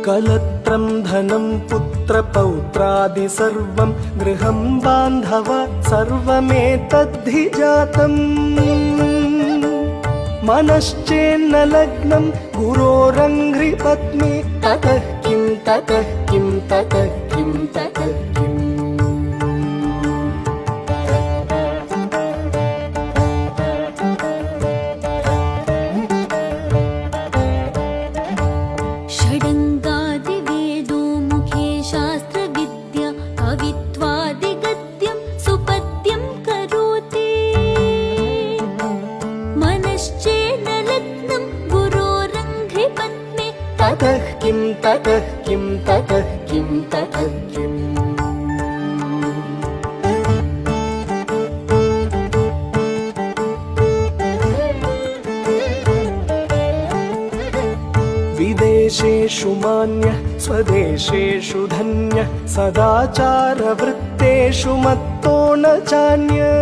कलत्रं धनं पुत्रपौत्रादि सर्वं गृहं बान्धव सर्वमेतद्धि जातम् मनश्चेन्न लग्नं गुरोरङ्घ्रिपत्नी ततः किं ततः किं ततः किं ततः किम् षडङ्गादिवेदो मुखे शास्त्रविद्या कवित्वादिगद्यं सुपद्यं करोति मनश्चेन्न लग्नं गुरोरङ्घ्रिपत्नी ततः किं ततः किं ततः किं ततः किम् विदेशेषु मान्यः स्वदेशेषु धन्यः सदाचारवृत्तेषु मत्तो न चान्यः।